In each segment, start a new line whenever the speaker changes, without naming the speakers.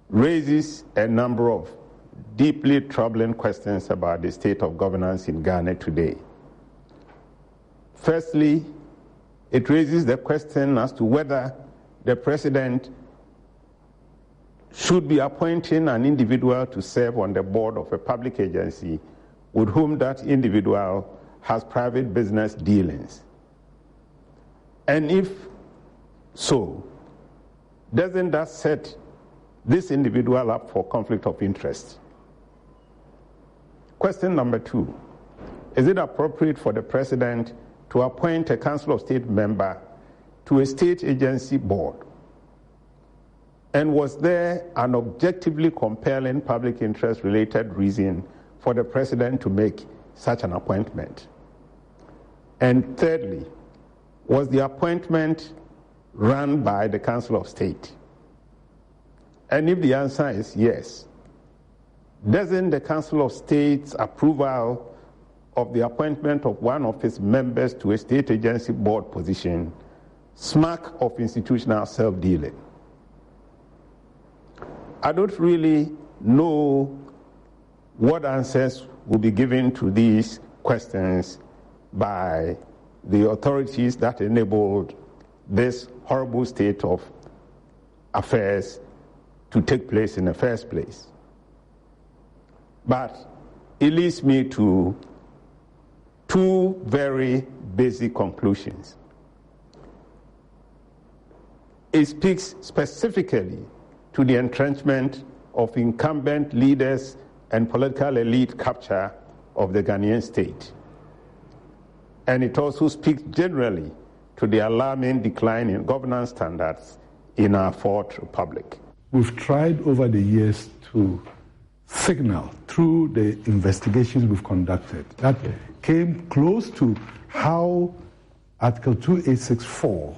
raises a number of deeply troubling questions about the state of governance in Ghana today. Firstly, it raises the question as to whether the president should be appointing an individual to serve on the board of a public agency with whom that individual has private business dealings. And if so, doesn't that set this individual up for conflict of interest? Question number 2, is it appropriate for the president to appoint a Council of State member to a state agency board? And was there an objectively compelling public interest related reason for the president to make such an appointment? And thirdly, was the appointment run by the Council of State? And if the answer is yes, doesn't the Council of State's approval of the appointment of one of its members to a state agency board position smack of institutional self-dealing? I don't really know what answers will be given to these questions by the authorities that enabled this horrible state of affairs to take place in the first place. But it leads me to two very basic conclusions. It speaks specifically to the entrenchment of incumbent leaders and political elite capture of the Ghanaian state. And it also speaks generally to the alarming decline in governance standards in our fourth republic.
We've tried over the years to signal through the investigations we've conducted that came close to how Article 2864,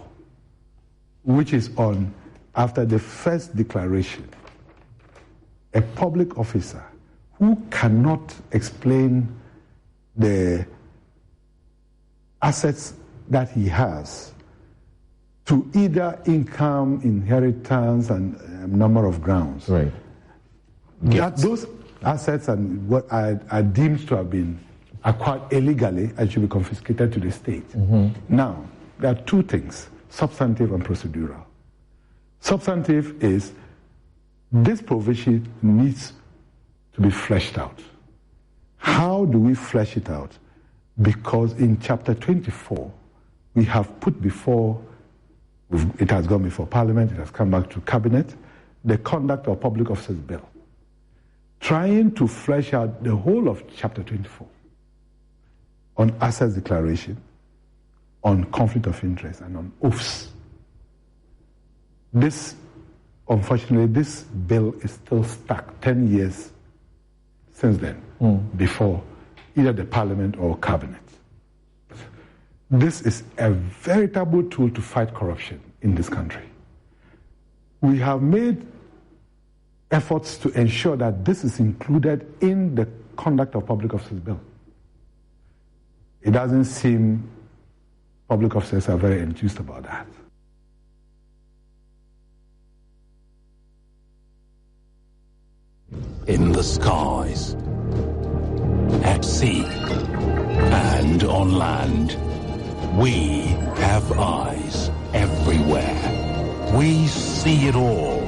which is on after the first declaration, a public officer who cannot explain the assets that he has to either income, inheritance, and a number of grounds.
Right.
That those assets and what are deemed to have been acquired illegally and should be confiscated to the state. Now, there are two things, substantive and procedural. Substantive is this provision needs to be fleshed out. How do we flesh it out? Because in Chapter 24, we have put before, it has gone before Parliament, it has come back to Cabinet, the Conduct of Public Officers Bill, trying to flesh out the whole of Chapter 24 on assets declaration, on conflict of interest, and on oaths. Unfortunately, this bill is still stuck 10 years since then, before either the Parliament or Cabinet. This is a veritable tool to fight corruption in this country. We have made efforts to ensure that this is included in the Conduct of Public Officers Bill. It doesn't seem public officers are very enthused about that.
In the skies, at sea, and on land, we have eyes everywhere. We see it all.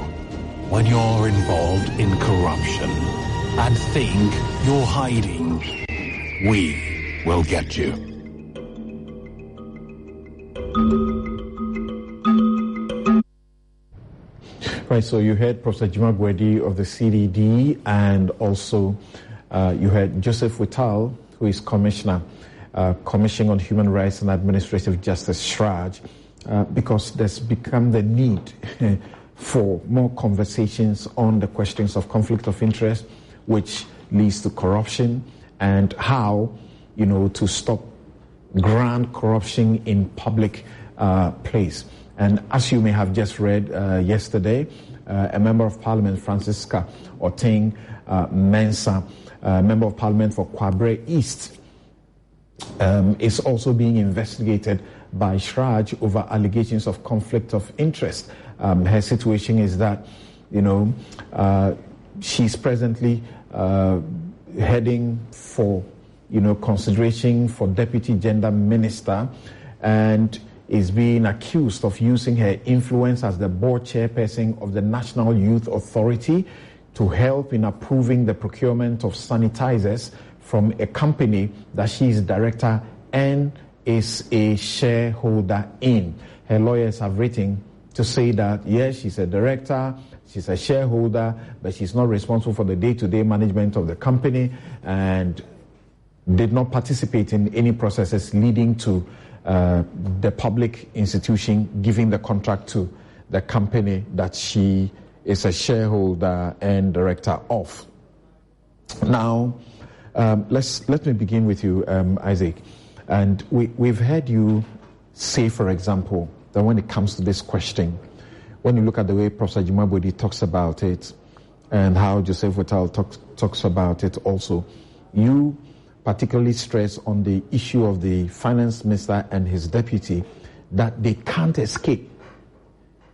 When you're involved in corruption and think you're hiding, we will get you.
Right, so you heard Professor Juma Gwedi of the CDD, and also you heard Joseph Whittal, who is Commissioner, Commission on Human Rights and Administrative Justice, SHRAJ, because there's become the need for more conversations on the questions of conflict of interest, which leads to corruption, and how, to stop grand corruption in public place. And as you may have just read yesterday, a Member of Parliament, Francisca Oteng Mensah, Member of Parliament for Kwabre East, is also being investigated by SHRAJ over allegations of conflict of interest. Her situation is that She's presently heading for, consideration for Deputy Gender Minister, and is being accused of using her influence as the board chairperson of the National Youth Authority to help in approving the procurement of sanitizers from a company that she is director and is a shareholder in. Her lawyers have written to say that, yes, she's a director, she's a shareholder, but she's not responsible for the day-to-day management of the company and did not participate in any processes leading to the public institution giving the contract to the company that she is a shareholder and director of. Now, let me begin with you, Isaac. And we've heard you say, for example, that when it comes to this question, when you look at the way Professor Jimabodi talks about it and how Joseph Whittal talks about it also, you particularly stress on the issue of the finance minister and his deputy, that they can't escape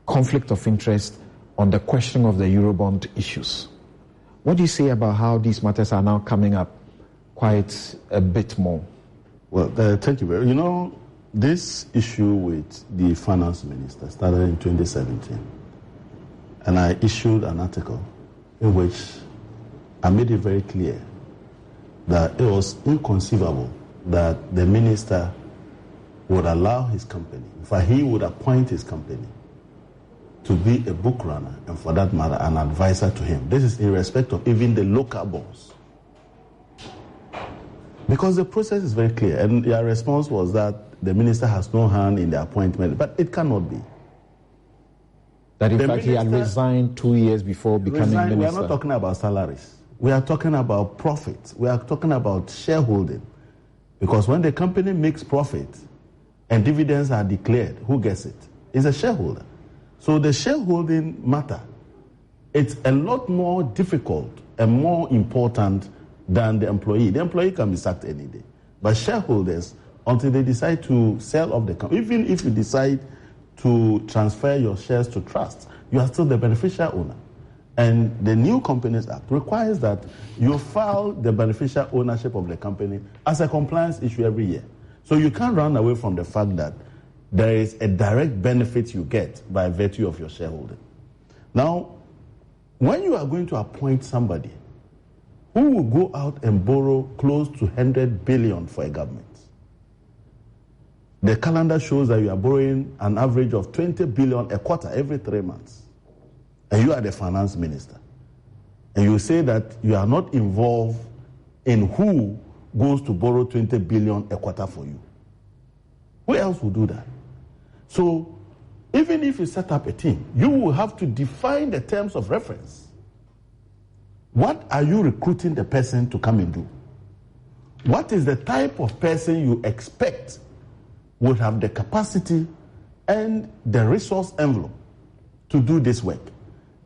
conflict of interest on the question of the Eurobond issues. What do you say about how these matters are now coming up quite a bit more?
Well, thank you very much. This issue with the finance minister started in 2017. And I issued an article in which I made it very clear that it was inconceivable that the minister would allow his company, in fact, he would appoint his company to be a book runner and, for that matter, an advisor to him. This is in respect of even the local bonds. Because the process is very clear, and your response was that the minister has no hand in the appointment, but it cannot be.
That in fact he had resigned 2 years before becoming minister.
We are not talking about salaries. We are talking about profits. We are talking about shareholding. Because when the company makes profit and dividends are declared, who gets it? It's a shareholder. So the shareholding matter, it's a lot more difficult and more important than the employee. The employee can be sacked any day. But shareholders, until they decide to sell off the company, even if you decide to transfer your shares to trust, you are still the beneficial owner. And the New Companies Act requires that you file the beneficial ownership of the company as a compliance issue every year. So you can't run away from the fact that there is a direct benefit you get by virtue of your shareholding. Now, when you are going to appoint somebody who will go out and borrow close to 100 billion for a government, the calendar shows that you are borrowing an average of 20 billion a quarter every 3 months. And you are the finance minister. And you say that you are not involved in who goes to borrow 20 billion a quarter for you. Who else will do that? So, even if you set up a team, you will have to define the terms of reference. What are you recruiting the person to come and do? What is the type of person you expect would have the capacity and the resource envelope to do this work?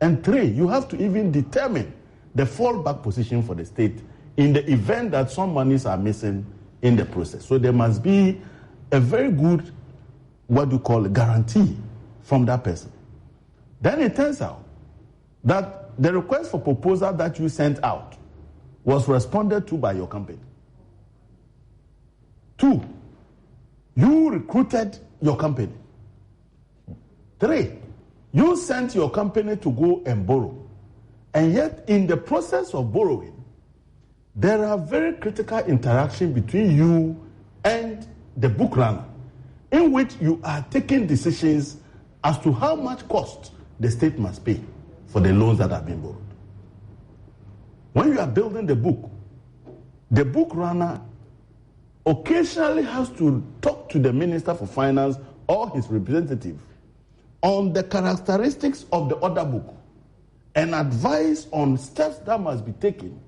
And 3, you have to even determine the fallback position for the state in the event that some monies are missing in the process. So there must be a very good, what you call, guarantee from that person. Then it turns out that the request for proposal that you sent out was responded to by your company. 2, you recruited your company. 3, you sent your company to go and borrow. And yet, in the process of borrowing, there are very critical interactions between you and the book runner, in which you are taking decisions as to how much cost the state must pay for the loans that have been borrowed. When you are building the book runner occasionally has to talk to the Minister for Finance or his representative on the characteristics of the order book and advise on steps that must be taken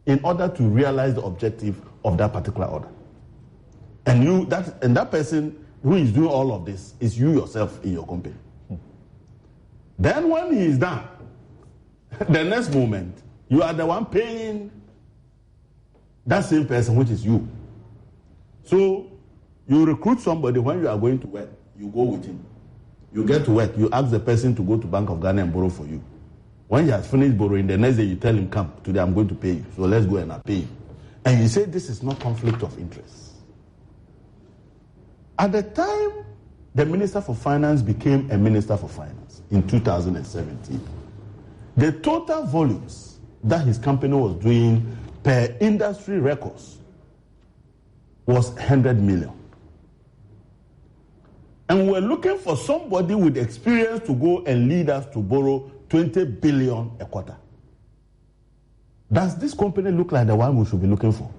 in order to realize the objective of that particular order. And that person who is doing all of this is you yourself in your company. Then when he is done, the next moment, you are the one paying that same person, which is you. So you recruit somebody. When you are going to work, you go with him. You get to work, you ask the person to go to Bank of Ghana and borrow for you. When he has finished borrowing, the next day you tell him, come, today I'm going to pay you. So let's go and I'll pay you. And you say this is not conflict of interest. At the time the Minister for Finance became a Minister for Finance in 2017, the total volumes that his company was doing per industry records was 100 million. And we're looking for somebody with experience to go and lead us to borrow 20 billion a quarter. Does this company look like the one we should be looking for?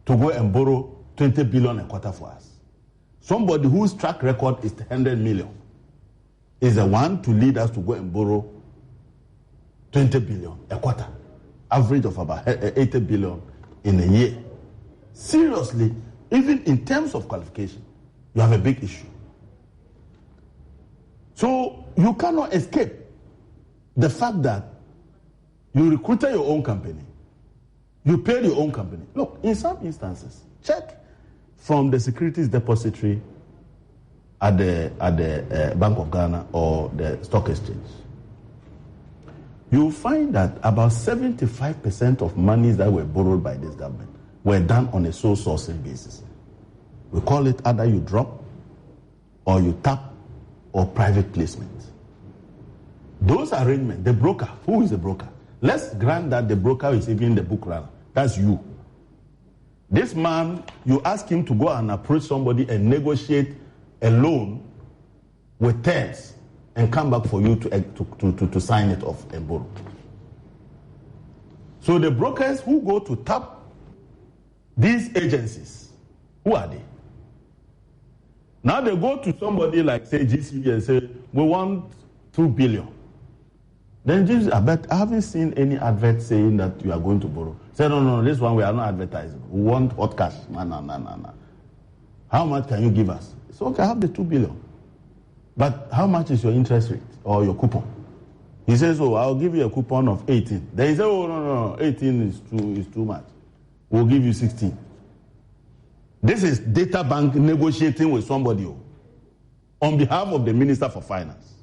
To go and borrow 20 billion a quarter for us. Somebody whose track record is 100 million is the one to lead us to go and borrow 20 billion a quarter. Average of about 80 billion in a year. Seriously, even in terms of qualification, you have a big issue. So you cannot escape the fact that you recruited your own company, you paid your own company. Look, in some instances, check from the securities depository at the Bank of Ghana or the stock exchange. You find that about 75% of monies that were borrowed by this government were done on a sole sourcing basis. We call it either you drop or you tap or private placement. Those arrangements, the broker, who is the broker? Let's grant that the broker is even the book runner. That's you. This man, you ask him to go and approach somebody and negotiate a loan with terms and come back for you to sign it off and borrow. So the brokers who go to tap these agencies, who are they? Now they go to somebody like, say, GCB and say, we want 2 billion. Then GCB, I haven't seen any advert saying that you are going to borrow. Say, no, this one we are not advertising. We want hot cash. No. How much can you give us? It's okay, I have the 2 billion. But how much is your interest rate or your coupon? He says, I'll give you a coupon of 18. Then he says, no, 18 is too much. We'll give you 16. This is data bank negotiating with somebody on behalf of the Minister for Finance.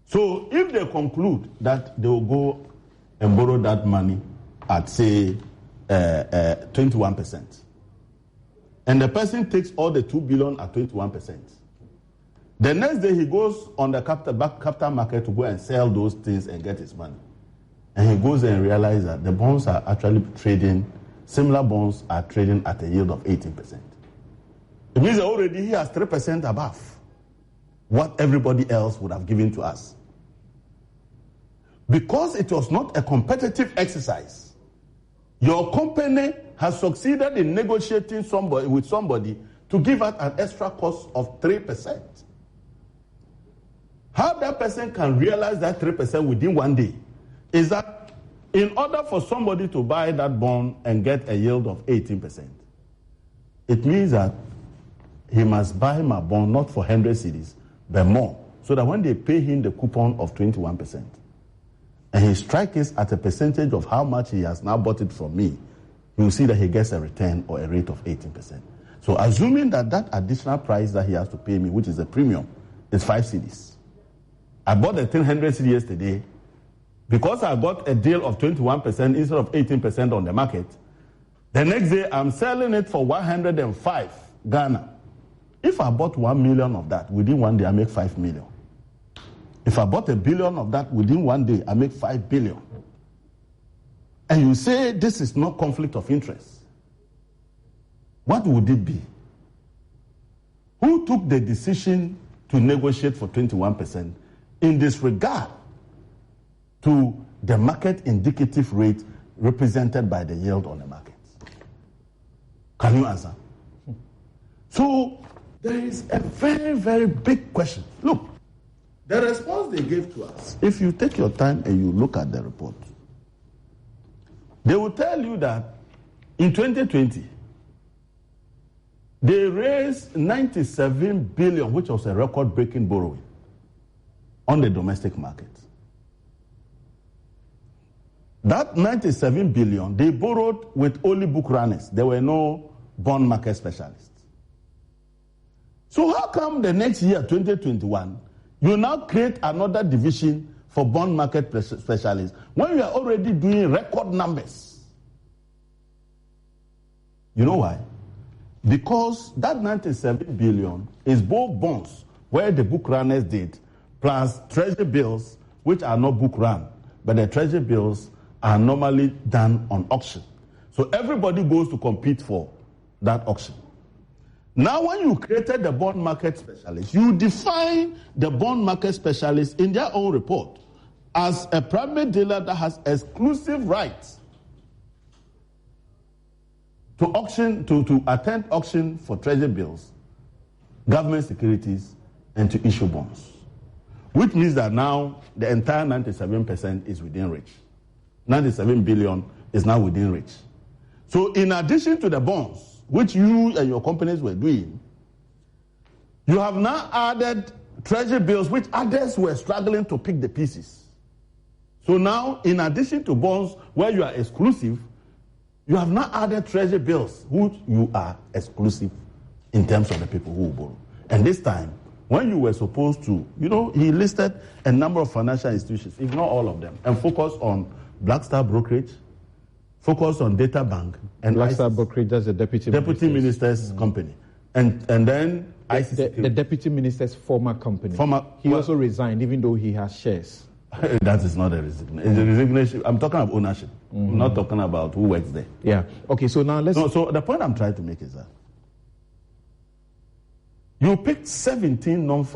So if they conclude that they will go and borrow that money at, say, 21%, and the person takes all the 2 billion at 21%, the next day he goes on the capital market to go and sell those things and get his money. And he goes and realizes that the bonds are actually trading, similar bonds are trading at a yield of 18%. It means that already he has 3% above what everybody else would have given to us. Because it was not a competitive exercise, your company has succeeded in negotiating with somebody to give out an extra cost of 3%. How that person can realize that 3% within one day is that in order for somebody to buy that bond and get a yield of 18%, it means that he must buy my bond not for 100 cedis, but more, so that when they pay him the coupon of 21%, and he strikes it at a percentage of how much he has now bought it from me, you will see that he gets a return or a rate of 18%. So assuming that additional price that he has to pay me, which is a premium, is 5 cedis. I bought a 1,300 cedi yesterday. Because I got a deal of 21% instead of 18% on the market, the next day I'm selling it for 105 Ghana. If I bought 1 million of that, within one day I make 5 million. If I bought 1 billion of that, within one day I make 5 billion. And you say this is not conflict of interest. What would it be? Who took the decision to negotiate for 21% in this regard to the market indicative rate represented by the yield on the market? Can you answer? So there is a very, very big question. Look, the response they gave to us, if you take your time and you look at the report, they will tell you that in 2020, they raised 97 billion, which was a record-breaking borrowing on the domestic market. That 97 billion, they borrowed with only book runners. There were no bond market specialists. So how come the next year, 2021, You now create another division for bond market specialists when you are already doing record numbers. You know why? Because that 97 billion is both bonds, where the book runners did, plus treasury bills, which are not book run, but the treasury bills are normally done on auction. So everybody goes to compete for that auction. Now, when you created the bond market specialist, you define the bond market specialist in their own report as a private dealer that has exclusive rights to auction, to attend auction for treasury bills, government securities, and to issue bonds. Which means that now the entire 97% is within reach. 97 billion is now within reach. So in addition to the bonds, which you and your companies were doing, you have now added treasury bills, which others were struggling to pick the pieces. So now, in addition to bonds, where you are exclusive, you have now added treasury bills, which you are exclusive in terms of the people who borrow. And this time, when you were supposed to, he listed a number of financial institutions, if not all of them, and focus on Blackstar Brokerage, focus on Data Bank, and
Blackstar Brokerage, that's the deputy
minister's company, and then
the deputy minister's former company. He also resigned, even though he has shares.
That is not a resignation. It's a resignation. I'm talking about ownership. I'm not talking about who works there.
Yeah. Okay. So now let's.
So the point I'm trying to make is that you picked 17 non-bank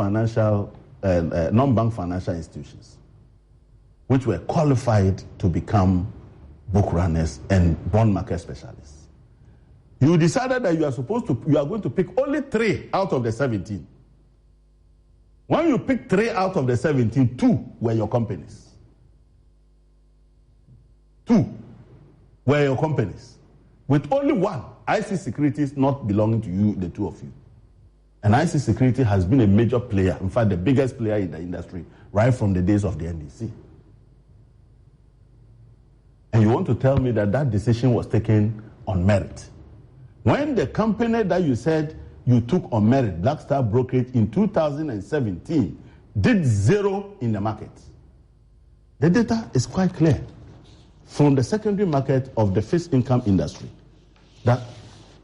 financial institutions, which were qualified to become book runners and bond market specialists. You decided that you are going to pick only 3 out of the 17. When you picked 3 out of the 17, 2 were your companies. 2 were your companies. With only 1, IC Securities not belonging to you, the 2 of you. And IC Security has been a major player, in fact, the biggest player in the industry, right from the days of the NDC. And you want to tell me that decision was taken on merit. When the company that you said you took on merit, Blackstar Brokerage, in 2017, did 0 in the market. The data is quite clear from the secondary market of the fixed income industry that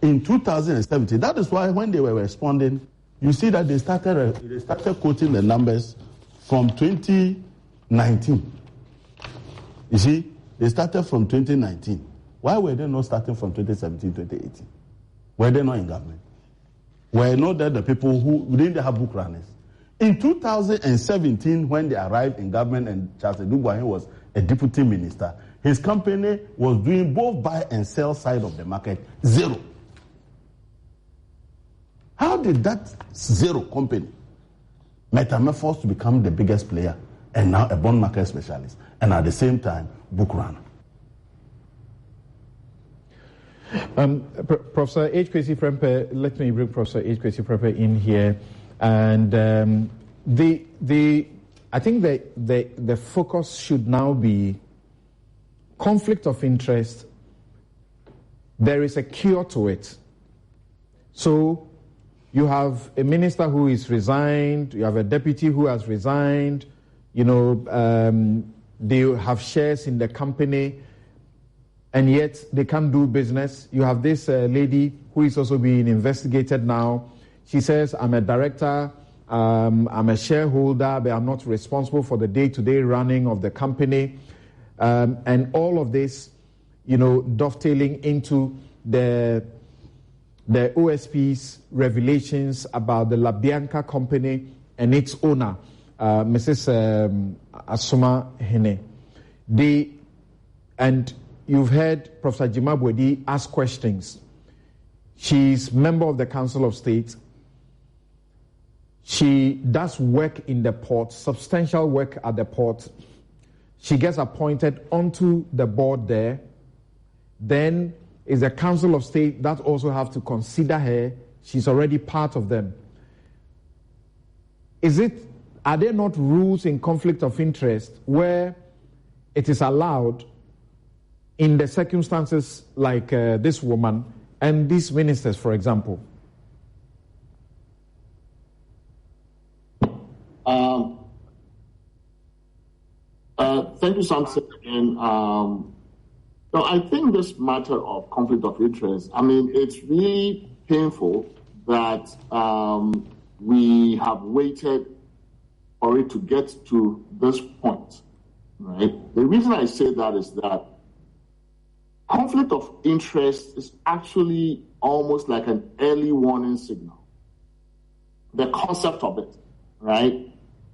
in 2017, that is why when they were responding, you see that they started quoting the numbers from 2019. You see, they started from 2019. Why were they not starting from 2017, 2018? Were they not in government? Were not there the people who didn't have book runners? In 2017, when they arrived in government and Charles Edugwahin was a deputy minister, his company was doing both buy and sell side of the market 0. How did that 0 company metamorphose to become the biggest player and now a bond market specialist and at the same time book runner?
Professor H. Kwesi Prempeh, let me bring Professor H. Kwesi Prempeh in here. And I think the focus should now be conflict of interest. There is a cure to it. So you have a minister who is resigned, you have a deputy who has resigned, they have shares in the company, and yet they can't do business. You have this lady who is also being investigated now. She says, I'm a director, I'm a shareholder, but I'm not responsible for the day-to-day running of the company. And all of this, dovetailing into the OSP's revelations about the LaBianca company and its owner, Mrs. Asuma Hene. And you've heard Professor Jima Bwedi ask questions. She's member of the Council of State. She does work in the port, substantial work at the port. She gets appointed onto the board there. Then is the Council of State that also have to consider her. She's already part of them. Are there not rules in conflict of interest where it is allowed in the circumstances like this woman and these ministers, for example?
Thank you, Samson. Again, so I think this matter of conflict of interest, I mean, it's really painful that we have waited for it to get to this point, right? The reason I say that is that conflict of interest is actually almost like an early warning signal. The concept of it, right?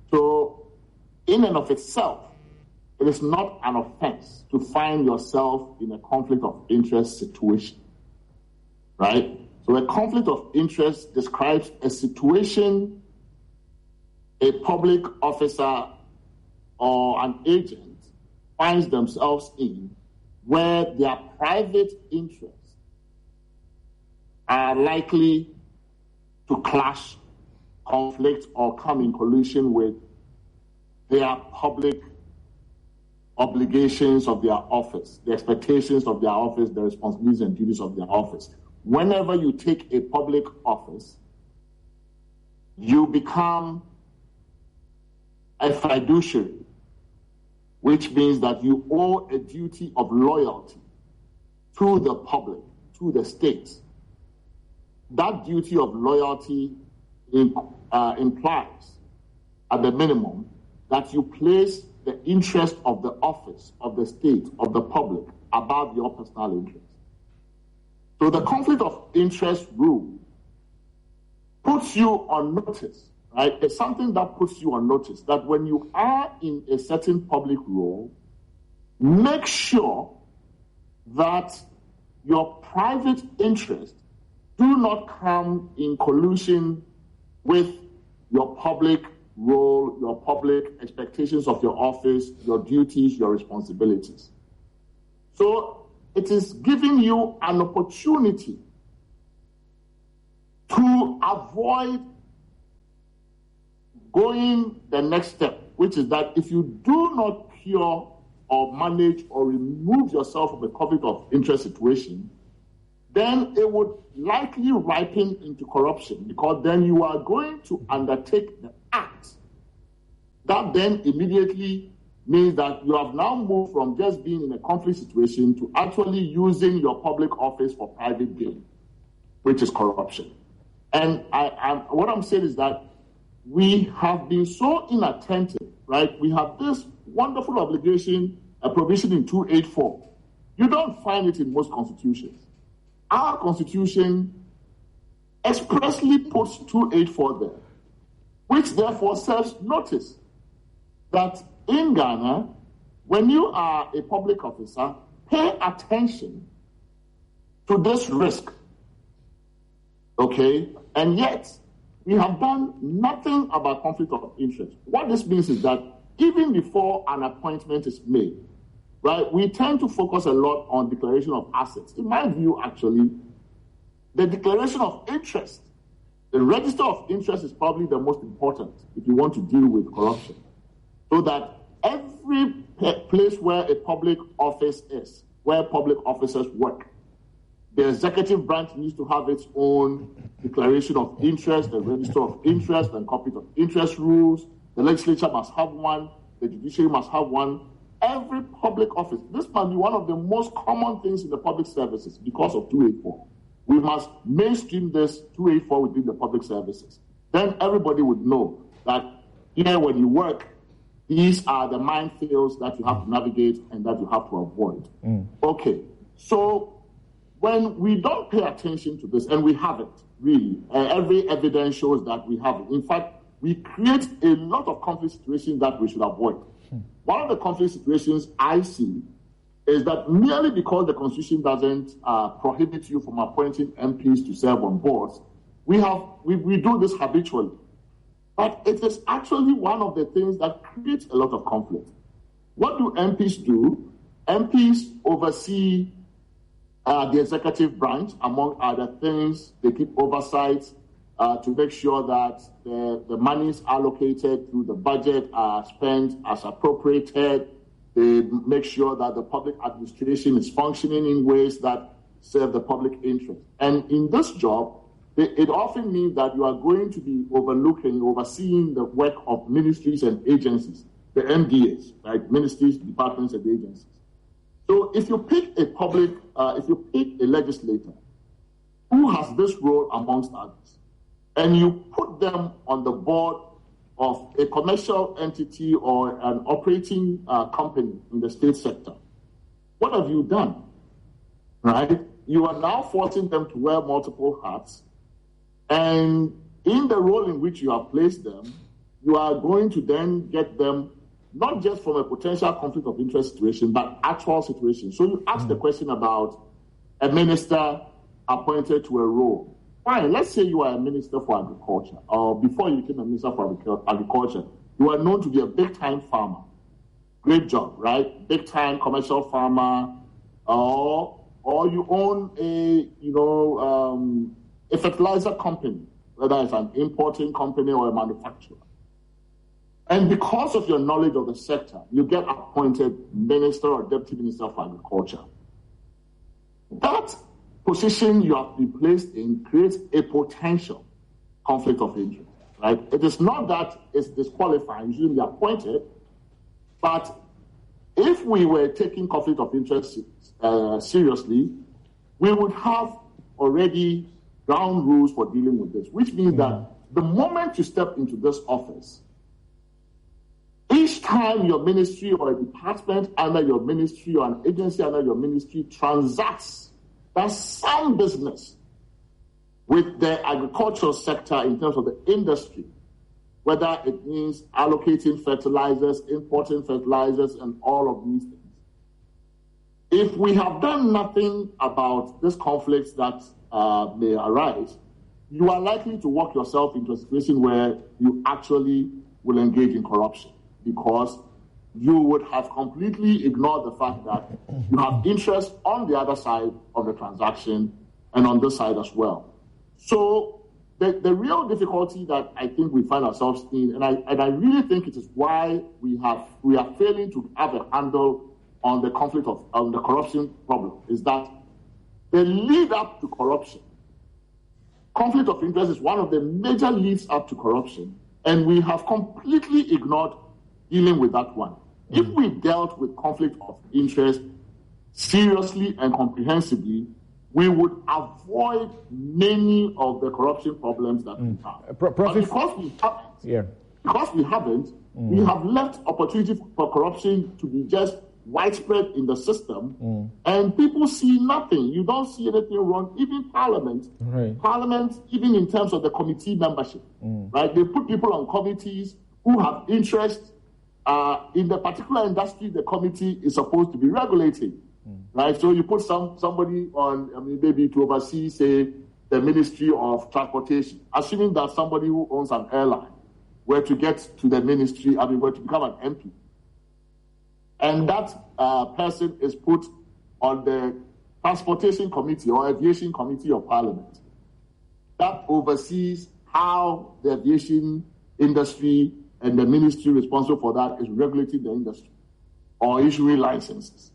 So, in and of itself, it is not an offense to find yourself in a conflict of interest situation, right? So a conflict of interest describes a situation a public officer or an agent finds themselves in where their private interests are likely to clash, conflict, or come in collision with their public obligations of their office, the expectations of their office, the responsibilities and duties of their office. Whenever you take a public office, you become a fiduciary, which means that you owe a duty of loyalty to the public, to the state. That duty of loyalty implies, at the minimum, that you place the interest of the office, of the state, of the public, above your personal interest. So the conflict of interest rule puts you on notice, right? It's something that puts you on notice that when you are in a certain public role, make sure that your private interests do not come in collusion with your public role, your public expectations of your office, your duties, your responsibilities. So it is giving you an opportunity to avoid going the next step, which is that if you do not cure or manage or remove yourself from a conflict of interest situation, then it would likely ripen into corruption, because then you are going to undertake the act. That then immediately means that you have now moved from just being in a conflict situation to actually using your public office for private gain, which is corruption. And what I'm saying is that we have been so inattentive, right? We have this wonderful obligation, a provision in 284. You don't find it in most constitutions. Our constitution expressly puts 284 there, which therefore serves notice that in Ghana, when you are a public officer, pay attention to this risk, okay? And yet, we have done nothing about conflict of interest. What this means is that even before an appointment is made, right, we tend to focus a lot on declaration of assets. In my view, actually, the declaration of interest, the register of interest is probably the most important if you want to deal with corruption. So that every place where a public office is, where public officers work, the executive branch needs to have its own declaration of interest, the register of interest, and conflict of interest rules. The legislature must have one. The judiciary must have one. Every public office. This must be one of the most common things in the public services because of 284. We must mainstream this 284 within the public services. Then everybody would know that here when you work, these are the minefields that you have to navigate and that you have to avoid. Okay, so when we don't pay attention to this, and we haven't really, every evidence shows that we haven't. In fact, we create a lot of conflict situations that we should avoid. One of the conflict situations I see is that merely because the Constitution doesn't prohibit you from appointing MPs to serve on boards, we do this habitually. But it is actually one of the things that creates a lot of conflict. What do MPs do? MPs oversee the executive branch, among other things. They keep oversight to make sure that the monies allocated through the budget are spent as appropriated. They make sure that the public administration is functioning in ways that serve the public interest. And in this job, it often means that you are going to be overlooking, overseeing the work of ministries and agencies. the MDAs, right? Ministries, departments, and agencies. So if you pick if you pick a legislator who has this role amongst others, and you put them on the board of a commercial entity or an operating company in the state sector, what have you done? Right? You are now forcing them to wear multiple hats, and in the role in which you have placed them, you are going to then get them not just from a potential conflict of interest situation, but actual situation. So you ask the question about a minister appointed to a role. Fine, let's say you are a minister for agriculture, or before you became a minister for agriculture, you are known to be a big-time farmer. Great job, right? Big-time commercial farmer, or you own a fertilizer company, whether it's an importing company or a manufacturer. And because of your knowledge of the sector, you get appointed minister or deputy minister for agriculture. That position you have been placed in creates a potential conflict of interest, right? It is not that it's disqualifying, you shouldn't be appointed, but if we were taking conflict of interest seriously, we would have already ground rules for dealing with this, which means that the moment you step into this office, each time your ministry or a department under your ministry or an agency under your ministry transacts, does some business with the agricultural sector in terms of the industry, whether it means allocating fertilizers, importing fertilizers, and all of these things. If we have done nothing about these conflicts that may arise, you are likely to walk yourself into a situation where you actually will engage in corruption, because you would have completely ignored the fact that you have interest on the other side of the transaction and on this side as well. So the real difficulty that I think we find ourselves in, and I really think it is why we are failing to have a handle on the conflict on the corruption problem, is that the lead up to corruption, conflict of interest is one of the major leads up to corruption, and we have completely ignored dealing with that one. If we dealt with conflict of interest seriously and comprehensively, we would avoid many of the corruption problems that we have. But because we haven't, we have left opportunity for corruption to be just widespread in the system, and people see nothing. You don't see anything wrong. Even Parliament, even in terms of the committee membership, right? They put people on committees who have interest in the particular industry the committee is supposed to be regulating, right? So you put somebody on, maybe to oversee, say, the Ministry of Transportation, assuming that somebody who owns an airline were to get to the ministry, were to become an MP. And that person is put on the Transportation Committee or Aviation Committee of Parliament that oversees how the aviation industry and the ministry responsible for that is regulating the industry or issuing licenses,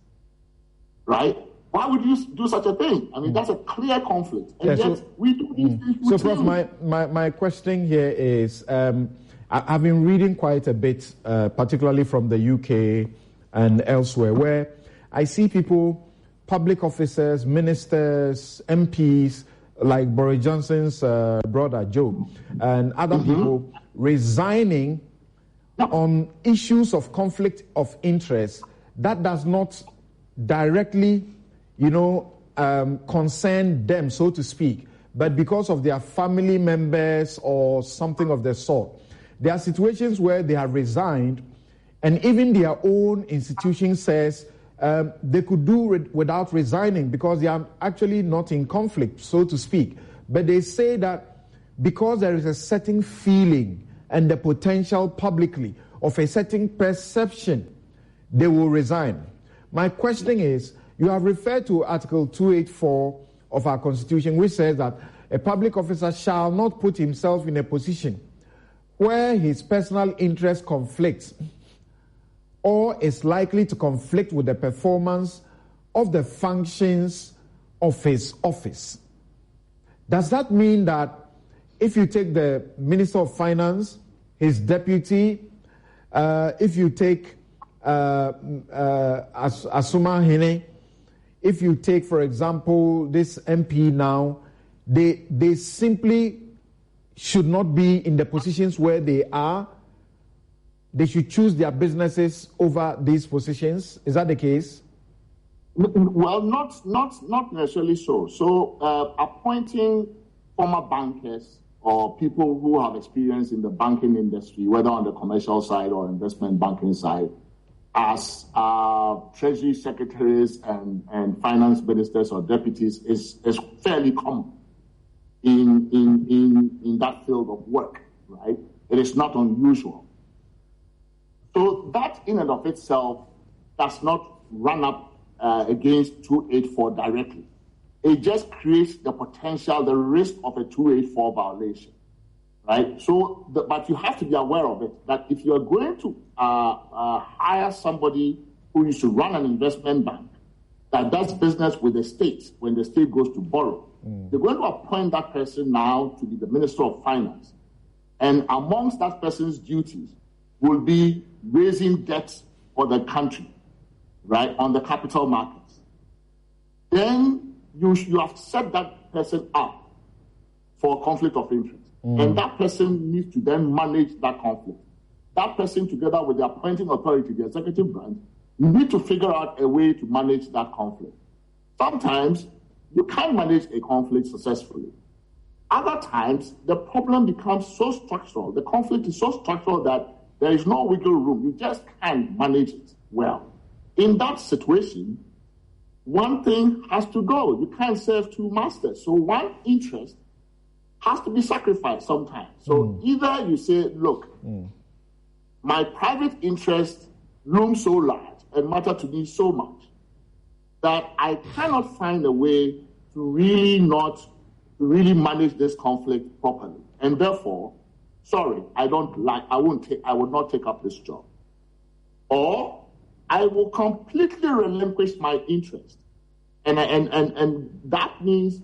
right? Why would you do such a thing? That's a clear conflict. And yet we do these things.
So, Prof, my question here is, I've been reading quite a bit, particularly from the UK and elsewhere, where I see people, public officers, ministers, MPs, like Boris Johnson's brother Joe, and other people resigning on issues of conflict of interest that does not directly, concern them, so to speak, but because of their family members or something of the sort. There are situations where they have resigned, and even their own institution says they could do without resigning because they are actually not in conflict, so to speak. But they say that because there is a certain feeling and the potential publicly of a certain perception, they will resign. My question is, you have referred to Article 284 of our Constitution, which says that a public officer shall not put himself in a position where his personal interest conflicts or is likely to conflict with the performance of the functions of his office. Does that mean that if you take the Minister of Finance, his deputy, if you take Asuma Hene, if you take, for example, this MP now, they simply should not be in the positions where they are. They should choose their businesses over these positions. Is that the case?
Well, not necessarily so. So appointing former bankers or people who have experience in the banking industry, whether on the commercial side or investment banking side, as treasury secretaries and finance ministers or deputies is fairly common in that field of work, right? It is not unusual. So that in and of itself does not run up against 284 directly. It just creates the potential, the risk of a 284 violation, right? So, but you have to be aware of it, that if you are going to hire somebody who used to run an investment bank that does business with the state when the state goes to borrow, you're going to appoint that person now to be the Minister of Finance. And amongst that person's duties will be raising debt for the country, right, on the capital markets. Then you have set that person up for a conflict of interest. And that person needs to then manage that conflict. That person, together with the appointing authority, the executive branch, you need to figure out a way to manage that conflict. Sometimes you can't manage a conflict successfully. Other times, the problem becomes so structural, the conflict is so structural that there is no wiggle room. You just can't manage it well. In that situation, one thing has to go. You can't serve two masters. So one interest has to be sacrificed sometimes. So either you say, look, my private interest looms so large and matter to me so much that I cannot find a way to really manage this conflict properly. And therefore, sorry, I will not take up this job. Or I will completely relinquish my interest. And that means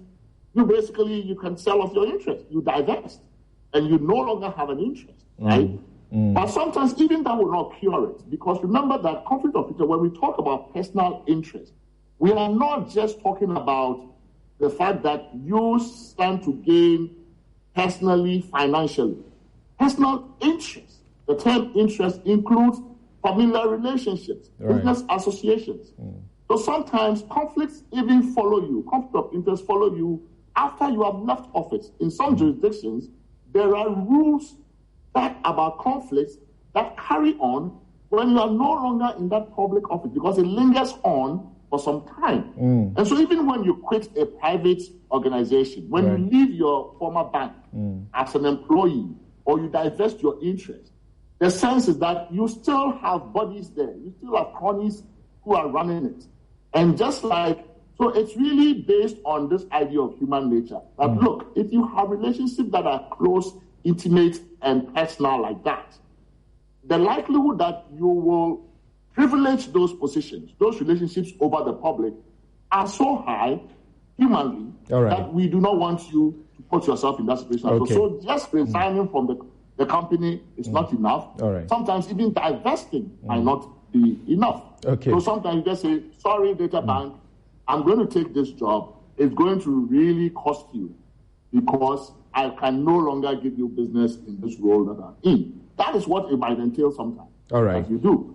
you can sell off your interest. You divest. And you no longer have an interest, right? But sometimes even that will not cure it. Because remember that conflict of interest, when we talk about personal interest, we are not just talking about the fact that you stand to gain personally, financially. Personal interest. The term interest includes familiar relationships, business associations. So sometimes conflicts even follow you. Conflict of interest follow you after you have left office. In some jurisdictions, there are rules about conflicts that carry on when you are no longer in that public office because it lingers on for some time. And so even when you quit a private organization, when you leave your former bank as an employee or you divest your interest, the sense is that you still have bodies there. You still have cronies who are running it. And just so it's really based on this idea of human nature. That look, if you have relationships that are close, intimate, and personal like that, the likelihood that you will privilege those positions, those relationships over the public are so high, humanly, that we do not want you to put yourself in that situation. So just resigning from the company is not enough. Sometimes even divesting might not be enough. So sometimes you just say, sorry, data bank, I'm going to take this job. It's going to really cost you because I can no longer give you business in this role that I'm in. That is what it might entail sometimes. As you do.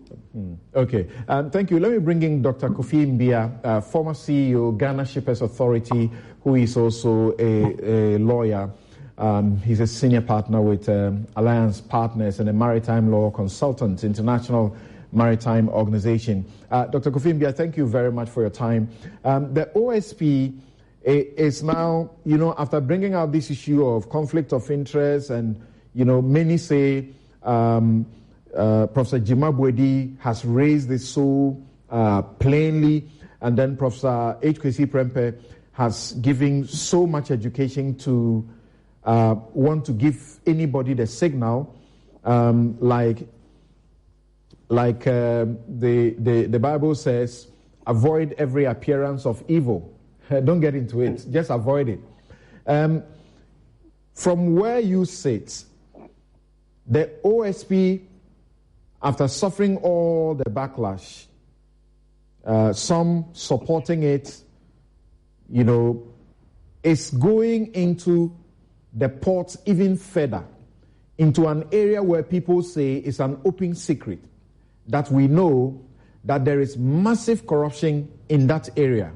Okay. Thank you. Let me bring in Dr. Kofi Mbia, former CEO, Ghana Shippers Authority, who is also a lawyer. He's a senior partner with Alliance Partners and a maritime law consultant, International Maritime Organization. Dr. Kofi Mbia, thank you very much for your time. The OSP is now, after bringing out this issue of conflict of interest, and, many say Professor Jima Bwedi has raised this so plainly, and then Professor H.Kwesi Prempeh has given so much education to want to give anybody the signal, like the Bible says, avoid every appearance of evil. Don't get into it. Just avoid it. From where you sit, the OSP after suffering all the backlash, some supporting it, is going into the ports even further, into an area where people say it's an open secret, that we know that there is massive corruption in that area.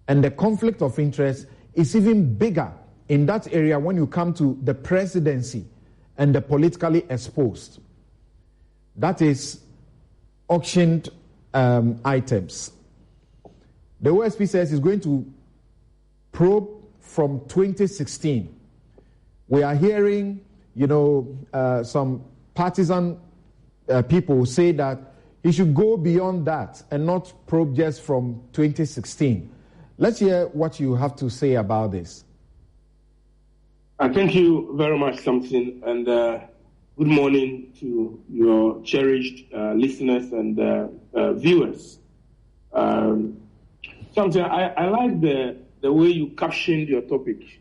And the conflict of interest is even bigger in that area when you come to the presidency and the politically exposed. That is auctioned items. The OSP says it's going to probe from 2016. We are hearing, some partisan people say that he should go beyond that and not probe just from 2016. Let's hear what you have to say about this.
Thank you very much, Samson, and good morning to your cherished listeners and viewers. Samson, I like the way you captioned your topic.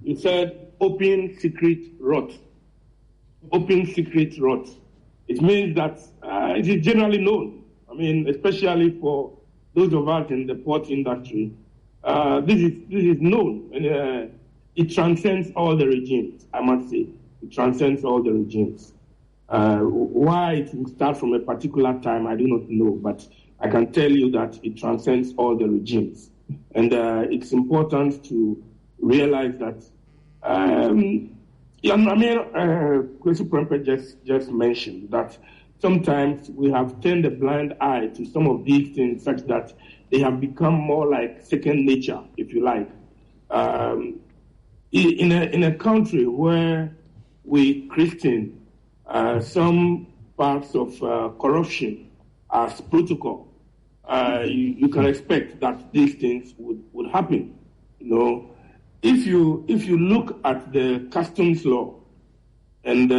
You said open secret rot. Open secret rot. It means that it is generally known. I mean, especially for those of us in the port industry, this is known, and it transcends all the regimes. I must say, it transcends all the regimes. Why it will start from a particular time, I do not know, but I can tell you that it transcends all the regimes, and it's important to realize that. Kwesi Prempeh just mentioned that sometimes we have turned a blind eye to some of these things such that they have become more like second nature, if you like. In a country where we Christian some parts of corruption as protocol, you can expect that these things would happen. If you look at the customs law and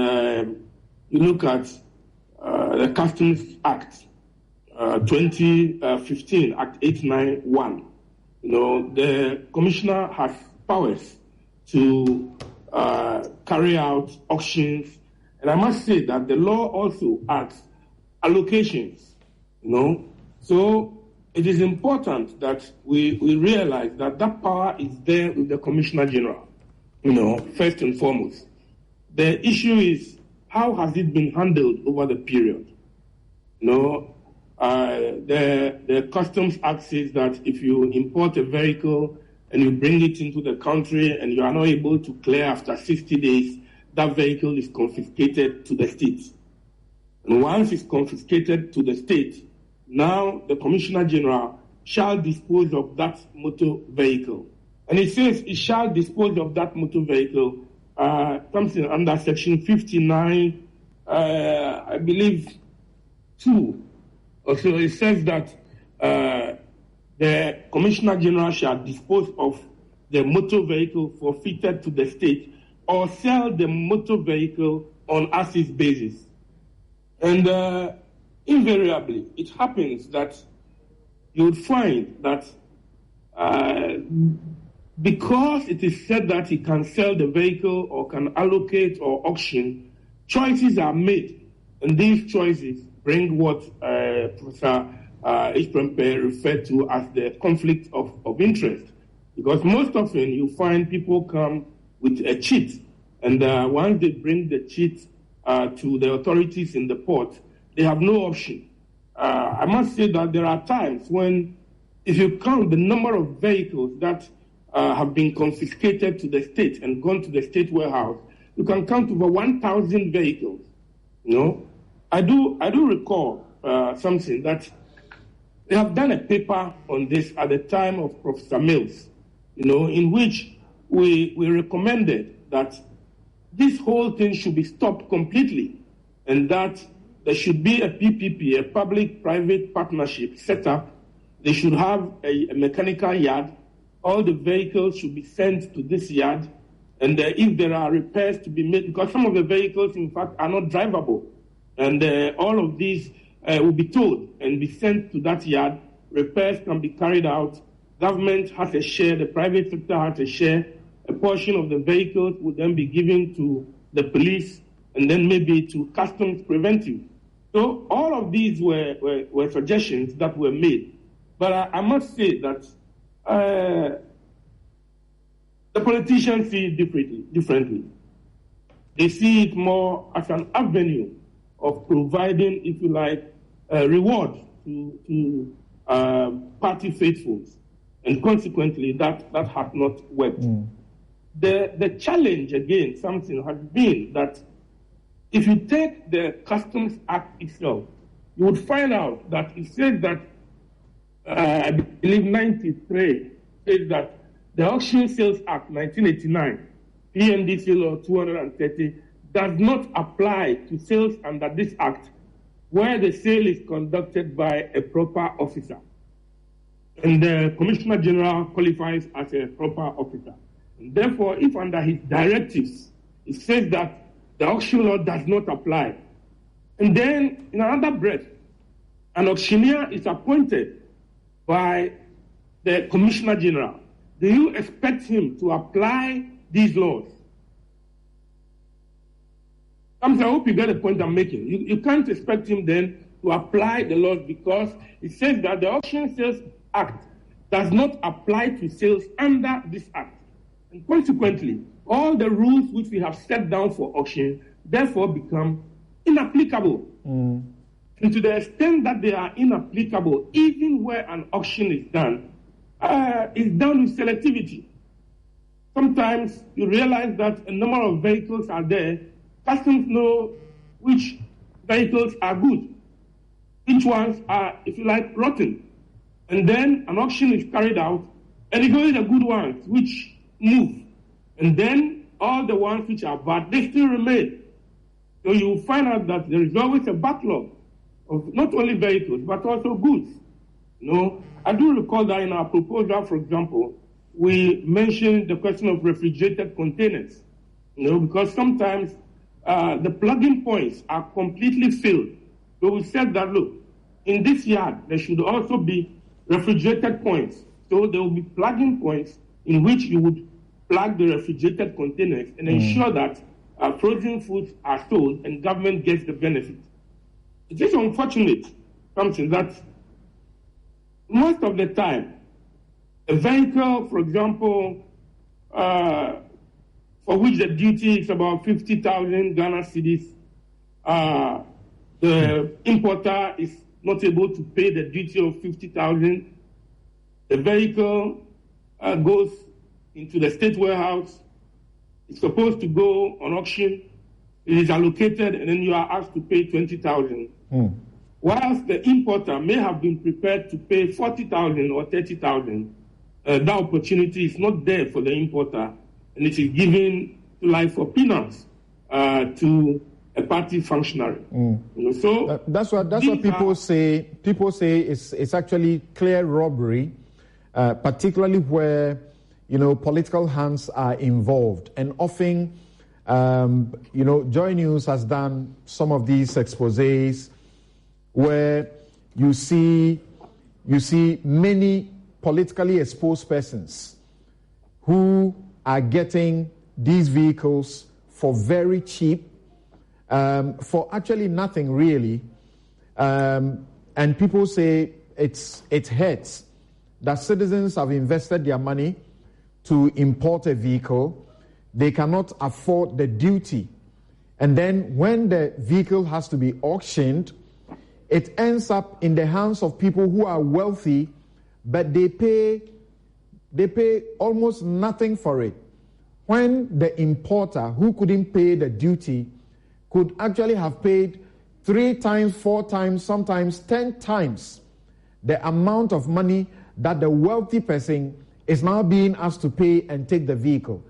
you look at the Customs Act 2015, Act 891, the commissioner has powers to carry out auctions, and I must say that the law also adds allocations. So it is important that we realize that power is there with the Commissioner General, first and foremost. The issue is, how has it been handled over the period? The Customs Act says that if you import a vehicle and you bring it into the country and you are not able to clear after 60 days, that vehicle is confiscated to the state. And once it's confiscated to the state, now the Commissioner General shall dispose of that motor vehicle. And it says it shall dispose of that motor vehicle, something under Section 59, I believe, 2. Also, it says that the Commissioner General shall dispose of the motor vehicle forfeited to the state or sell the motor vehicle on as-is basis. And invariably, it happens that you would find that because it is said that he can sell the vehicle or can allocate or auction, choices are made. And these choices bring what Professor Prempeh referred to as the conflict of interest. Because most often you find people come with a cheat, and once they bring the cheat to the authorities in the port, they have no option. I must say that there are times when, if you count the number of vehicles that have been confiscated to the state and gone to the state warehouse, you can count over 1,000 vehicles. I do recall something that they have done a paper on this at the time of Professor Mills, in which we recommended that this whole thing should be stopped completely, and that there should be a PPP, a public-private partnership set up. They should have a mechanical yard. All the vehicles should be sent to this yard, and if there are repairs to be made, because some of the vehicles, in fact, are not drivable, and all of these will be towed and be sent to that yard. Repairs can be carried out. Government has a share. The private sector has a share. A portion of the vehicles would then be given to the police and then maybe to customs preventive. So all of these were suggestions that were made. But I must say that the politicians see it differently. They see it more as an avenue of providing, if you like, reward to party faithfuls. And consequently, that has not worked. The challenge, again, something has been that if you take the Customs Act itself, you would find out that it says that, I believe 93, says that the Auction Sales Act 1989, PMDC Law 230, does not apply to sales under this act where the sale is conducted by a proper officer. And the Commissioner General qualifies as a proper officer. And therefore, if under his directives, it says that the auction law does not apply, and then in another breath, an auctioneer is appointed by the Commissioner General, do you expect him to apply these laws? I hope you get the point I'm making. You can't expect him then to apply the laws because it says that the Auction Sales Act does not apply to sales under this act. And consequently, all the rules which we have set down for auction therefore become inapplicable. And to the extent that they are inapplicable, even where an auction is done with selectivity. Sometimes you realize that a number of vehicles are there. Customs know which vehicles are good, which ones are, if you like, rotten. And then an auction is carried out, and it goes the good ones, which move. And then all the ones which are bad, they still remain. So you will find out that there is always a backlog of not only vehicles, but also goods. I do recall that in our proposal, for example, we mentioned the question of refrigerated containers, because sometimes the plug-in points are completely filled. So we said that, look, in this yard, there should also be refrigerated points. So there will be plug-in points in which you would plug the refrigerated containers and ensure that frozen foods are sold and government gets the benefit. It is unfortunate, something that most of the time, a vehicle, for example, for which the duty is about 50,000 Ghana cedis, the importer is not able to pay the duty of 50,000. The vehicle goes into the state warehouse. It's supposed to go on auction. It is allocated, and then you are asked to pay 20,000. Whilst the importer may have been prepared to pay 40,000 or 30,000, that opportunity is not there for the importer, and it is given like for peanuts to a party functionary. So
that's what people say. People say it's actually clear robbery, particularly where political hands are involved, and often Joy News has done some of these exposés where you see many politically exposed persons who are getting these vehicles for very cheap, for actually nothing really, and people say it hurts that citizens have invested their money to import a vehicle. They cannot afford the duty, and then when the vehicle has to be auctioned, it ends up in the hands of people who are wealthy, but they pay almost nothing for it. When the importer, who couldn't pay the duty, could actually have paid 3 times, 4 times, sometimes 10 times the amount of money that the wealthy person is now being asked to pay and take the vehicle.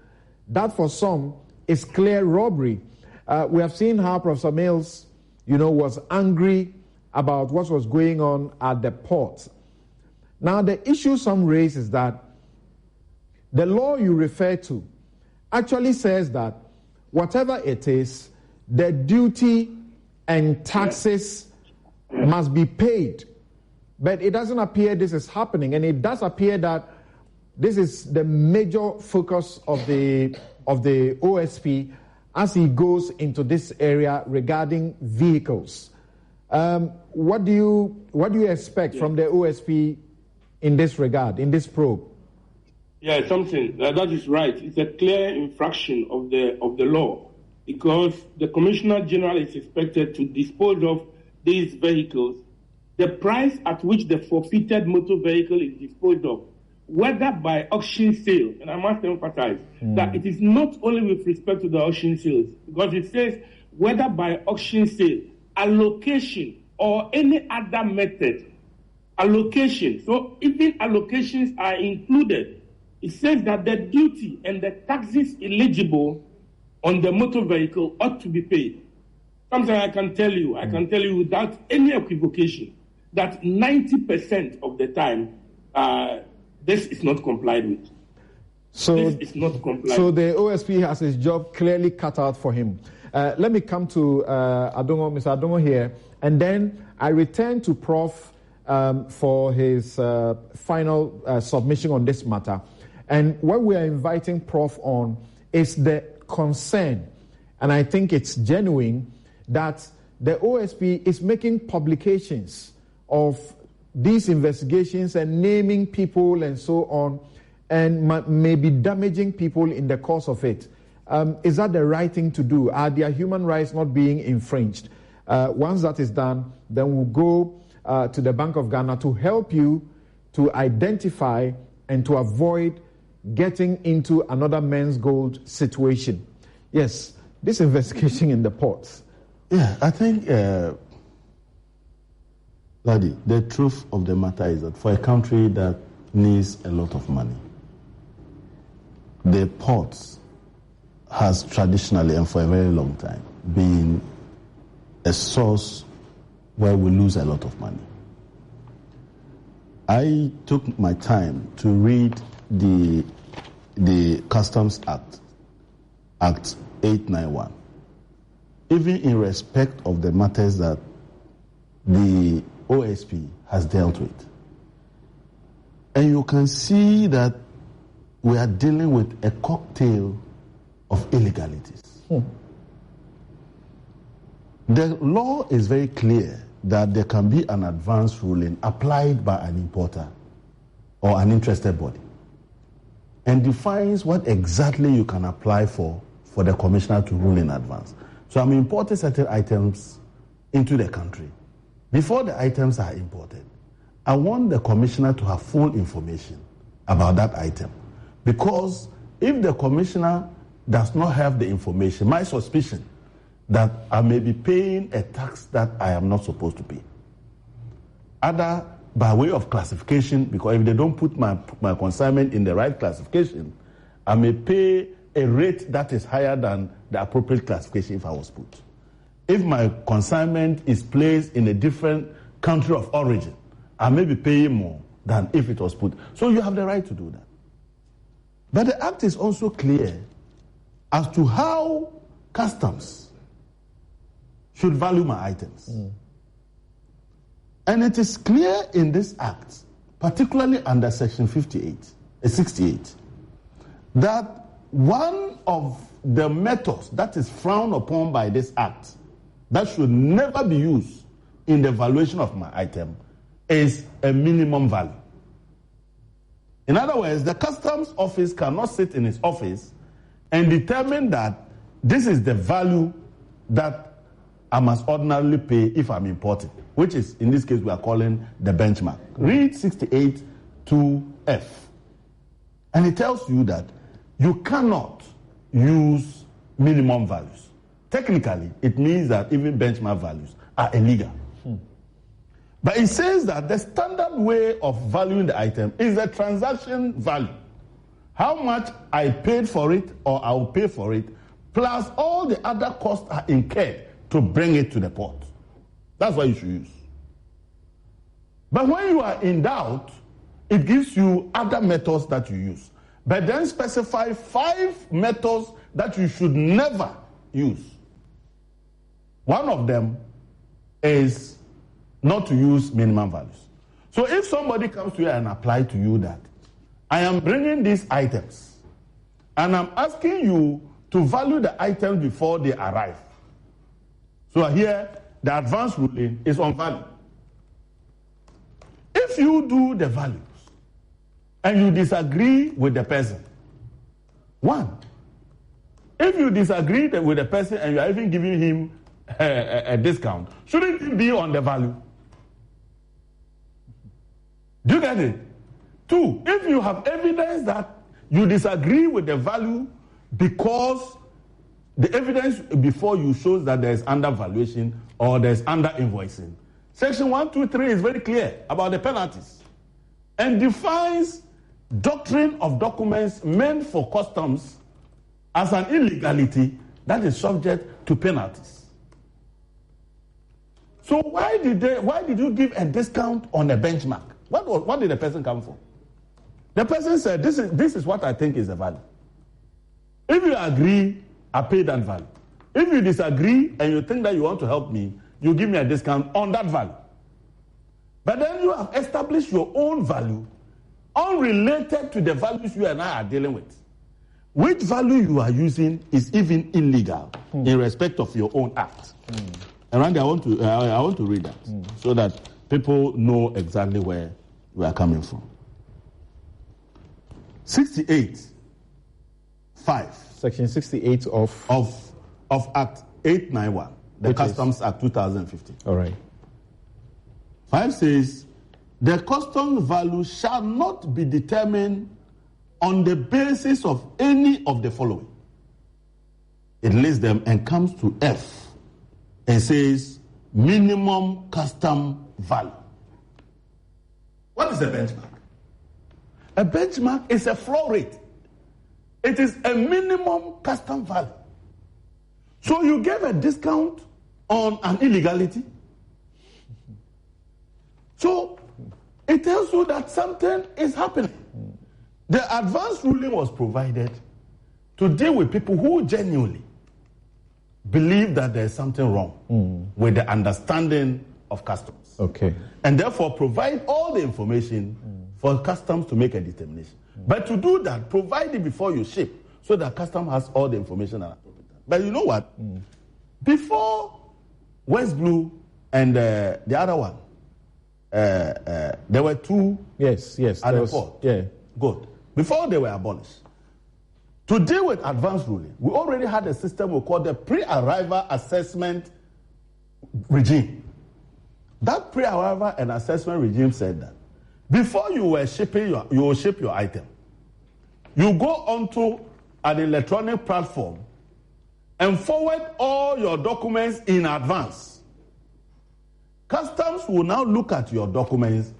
That for some is clear robbery. We have seen how Professor Mills, was angry about what was going on at the port. Now, the issue some raise is that the law you refer to actually says that whatever it is, the duty and taxes must be paid. But it doesn't appear this is happening, and it does appear that this is the major focus of the OSP as he goes into this area regarding vehicles. What do you expect from the OSP in this regard, in this probe?
Yeah, something that is right. It's a clear infraction of the law, because the Commissioner General is expected to dispose of these vehicles. The price at which the forfeited motor vehicle is disposed of, whether by auction sale, and I must emphasize that it is not only with respect to the auction sales, because it says whether by auction sale, allocation, or any other method, allocation. So even allocations are included. It says that the duty and the taxes eligible on the motor vehicle ought to be paid. Something I can tell you without any equivocation, that 90% of the time, this is not complied with. So the
OSP has his job clearly cut out for him. Let me come to Mr. Adongo here, and then I return to Prof for his final submission on this matter. And what we are inviting Prof on is the concern, and I think it's genuine, that the OSP is making publications of these investigations and naming people and so on, and may be damaging people in the course of it. Is that the right thing to do? Are their human rights not being infringed? Once that is done, then we'll go to the Bank of Ghana to help you to identify and to avoid getting into another men's gold situation. Yes, this investigation in the ports.
Yeah, I think, Laddie, the truth of the matter is that for a country that needs a lot of money, the ports has traditionally and for a very long time been a source where we lose a lot of money. I took my time to read the Customs Act, Act 891, even in respect of the matters that the OSP has dealt with. And you can see that we are dealing with a cocktail of illegalities. The law is very clear that there can be an advance ruling applied by an importer or an interested body, and defines what exactly you can apply for the commissioner to rule in advance. So I'm importing certain items into the country. Before the items are imported, I want the commissioner to have full information about that item. Because if the commissioner does not have the information, my suspicion that I may be paying a tax that I am not supposed to pay. Either by way of classification, because if they don't put my consignment in the right classification, I may pay a rate that is higher than the appropriate classification if I was put. If my consignment is placed in a different country of origin, I may be paying more than if it was put. So you have the right to do that. But the Act is also clear as to how customs should value my items. And it is clear in this Act, particularly under Section 68, that one of the methods that is frowned upon by this Act that should never be used in the valuation of my item is a minimum value. In other words, the customs office cannot sit in its office and determine that this is the value that I must ordinarily pay if I'm importing, which is, in this case, we are calling the benchmark. Read 68(2)(f), and it tells you that you cannot use minimum values. Technically, it means that even benchmark values are illegal. But it says that the standard way of valuing the item is the transaction value. How much I paid for it or I will pay for it, plus all the other costs are incurred to bring it to the port. That's what you should use. But when you are in doubt, it gives you other methods that you use. But then specify 5 methods that you should never use. One of them is not to use minimum values. So if somebody comes to you and applies to you that I am bringing these items and I'm asking you to value the items before they arrive. So here the advance ruling is on value. If you do the values and you disagree with the person, one, if you disagree with the person and you are even giving him a discount, shouldn't it be on the value? Do you get it? Two, if you have evidence that you disagree with the value because the evidence before you shows that there is undervaluation or there is under-invoicing, Section 123 is very clear about the penalties and defines doctrine of documents meant for customs as an illegality that is subject to penalties. So why did you give a discount on a benchmark? What did the person come for? The person said, this is what I think is the value. If you agree, I pay that value. If you disagree and you think that you want to help me, you give me a discount on that value. But then you have established your own value unrelated to the values you and I are dealing with. Which value you are using is even illegal in respect of your own act. And Randy, I want to read that so that people know exactly where we are coming from. 68(5).
Section 68
of Act 891, the Customs Act 2015.
All right.
5 says, the customs value shall not be determined on the basis of any of the following. It lists them and comes to F and says, minimum custom value. What is a benchmark? A benchmark is a floor rate. It is a minimum custom value. So you gave a discount on an illegality. So it tells you that something is happening. The advance ruling was provided to deal with people who genuinely believe that there's something wrong with the understanding of customs.
Okay.
And therefore provide all the information for customs to make a determination. But to do that, provide it before you ship so that customs has all the information. But you know what? Before West Blue and the other one, there were two
yes,
at the port.
Yeah.
Good. Before they were abolished. To deal with advance ruling, we already had a system we call the pre-arrival assessment regime. That pre-arrival and assessment regime said that before you were shipping you will ship your item, you go onto an electronic platform and forward all your documents in advance. Customs will now look at your documents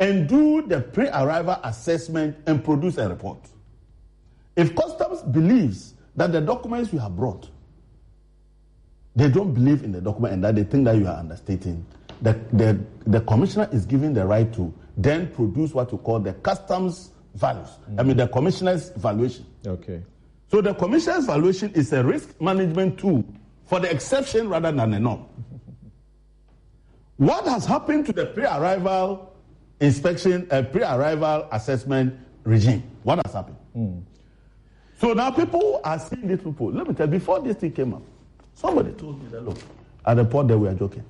and do the pre-arrival assessment and produce a report. If customs believes that the documents you have brought, they don't believe in the document and that they think that you are understating, the commissioner is given the right to then produce what we call the customs values. The commissioner's valuation.
Okay.
So the commissioner's valuation is a risk management tool for the exception rather than a norm. What has happened to the pre-arrival inspection, pre-arrival assessment regime? What has happened? So now people are seeing these people. Let me tell you, before this thing came up, somebody told me that, look, at the port that we are joking.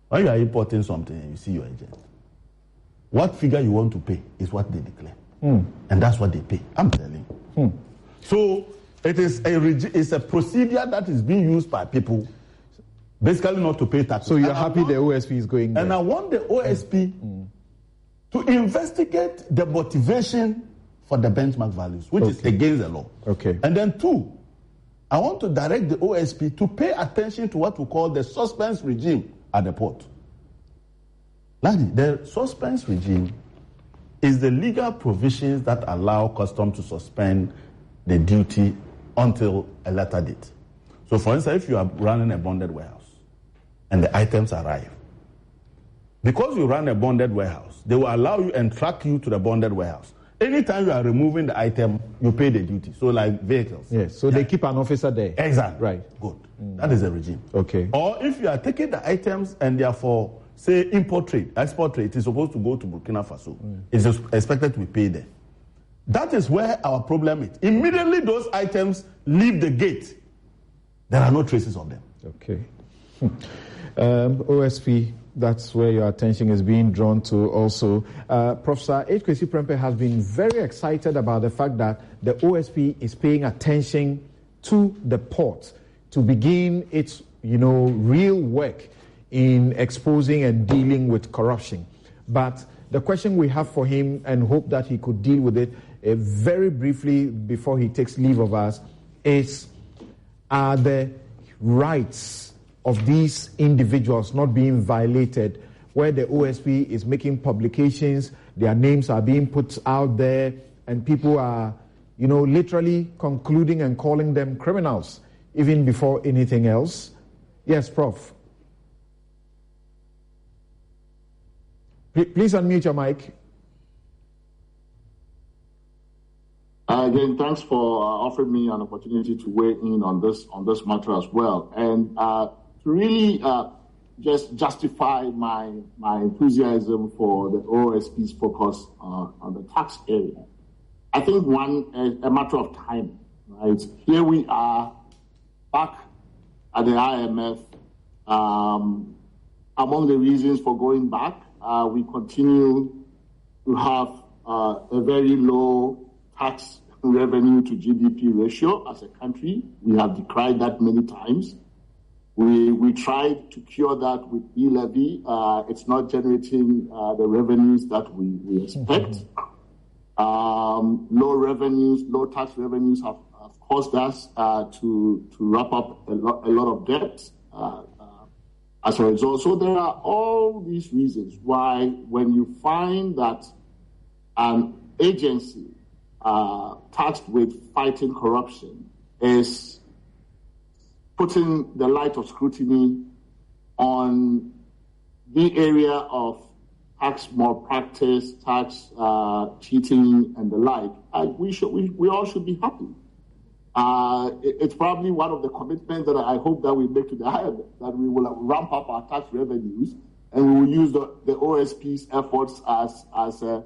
When you are importing something and you see your agent, what figure you want to pay is what they declare. And that's what they pay. I'm telling you. So it is it's a procedure that is being used by people basically not to pay taxes.
So you're happy the OSP is going there?
And I want the OSP to investigate the motivation for the benchmark values, which is against the law.
Okay.
And then two, I want to direct the OSP to pay attention to what we call the suspense regime at the port. Ladi, the suspense regime is the legal provisions that allow customs to suspend the duty until a later date. So for instance, if you are running a bonded warehouse and the items arrive, because you run a bonded warehouse, they will allow you and track you to the bonded warehouse. Anytime you are removing the item, you pay the duty. So like vehicles.
Yes, so they keep an officer there.
Exactly.
Right.
Good. That is the regime.
Okay.
Or if you are taking the items and they are for, say, import trade, export trade, it is supposed to go to Burkina Faso. It's expected to be paid there. That is where our problem is. Immediately those items leave the gate, there are no traces of them.
Okay. OSP, that's where your attention is being drawn to also. Professor H. Kwesi Prempeh has been very excited about the fact that the OSP is paying attention to the port to begin its, real work in exposing and dealing with corruption. But the question we have for him, and hope that he could deal with it very briefly before he takes leave of us, is are the rights of these individuals not being violated, where the OSP is making publications, their names are being put out there, and people are, literally concluding and calling them criminals, even before anything else? Yes, Prof. Please unmute your mic.
Again, thanks for offering me an opportunity to weigh in on this matter as well, and to really just justify my enthusiasm for the OSP's focus on the tax area. I think a matter of time, right? Here we are back at the IMF. Among the reasons for going back, we continue to have a very low tax revenue to GDP ratio as a country. We have decried that many times. We tried to cure that with e-levy. It's not generating the revenues that we expect. Low tax revenues have caused us to wrap up a lot of debt as a result. So there are all these reasons why when you find that an agency tasked with fighting corruption is putting the light of scrutiny on the area of tax malpractice, tax cheating, and the like, we all should be happy. It's probably one of the commitments that I hope that we make to the IMF, that we will ramp up our tax revenues, and we will use the OSP's efforts as a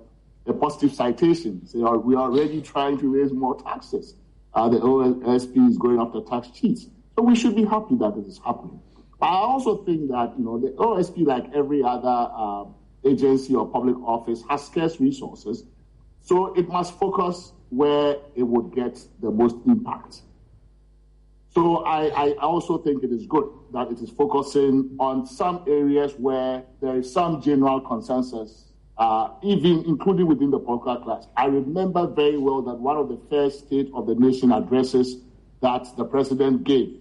positive citation. So we are already trying to raise more taxes. The OSP is going after tax cheats. So we should be happy that it is happening. But I also think that, the OSP, like every other agency or public office, has scarce resources. So it must focus where it would get the most impact. So I also think it is good that it is focusing on some areas where there is some general consensus, even including within the political class. I remember very well that one of the first State of the Nation addresses that the president gave,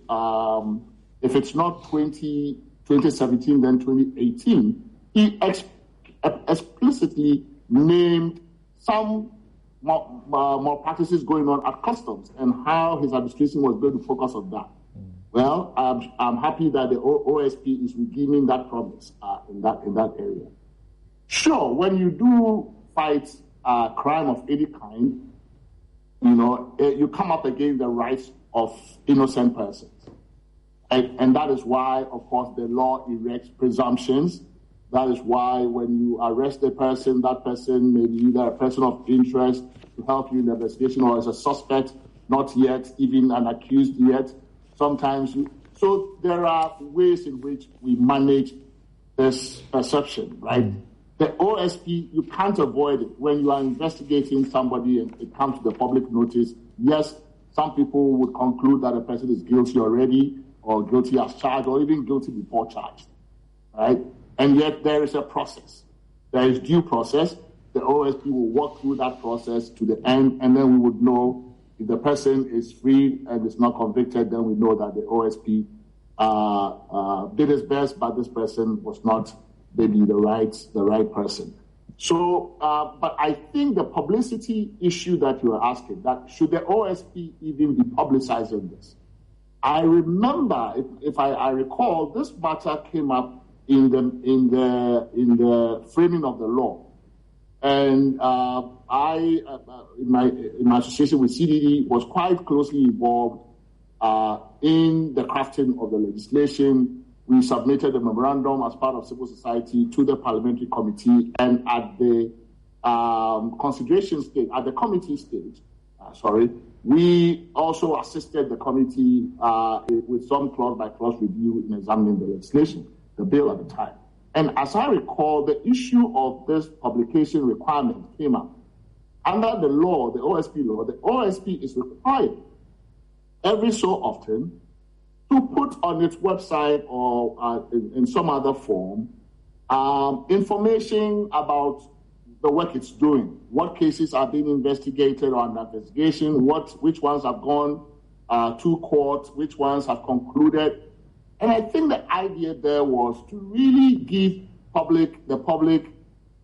if it's not 2017, then 2018, he explicitly named some more practices going on at customs and how his administration was going to focus on that. Well, I'm happy that the OSP is redeeming that promise in that area. Sure, when you do fight crime of any kind, you come up against the rights of innocent persons. And that is why, of course, the law erects presumptions. That is why when you arrest a person, that person may be either a person of interest to help you in the investigation or as a suspect, not yet even an accused yet. Sometimes so there are ways in which we manage this perception, right? The OSP, you can't avoid it. When you are investigating somebody and it comes to the public notice, yes, some people would conclude that a person is guilty already or guilty as charged or even guilty before charged, right? And yet there is a process. There is due process. The OSP will walk through that process to the end, and then we would know if the person is free and is not convicted, then we know that the OSP did his best, but this person was not maybe the right person. So, but I think the publicity issue that you are asking, that should the OSP even be publicizing this? I remember, if I recall, this matter came up in the framing of the law, and I, in my association with CDD, was quite closely involved in the crafting of the legislation. We submitted a memorandum as part of civil society to the parliamentary committee, and at the consideration stage, at the committee stage, we also assisted the committee with some clause-by-clause review in examining the legislation, the bill at the time. And as I recall, the issue of this publication requirement came up. Under the law, the OSP law, the OSP is required every so often to put on its website or in some other form information about the work it's doing, what cases are being investigated or under investigation, which ones have gone to court, which ones have concluded. And I think the idea there was to really give the public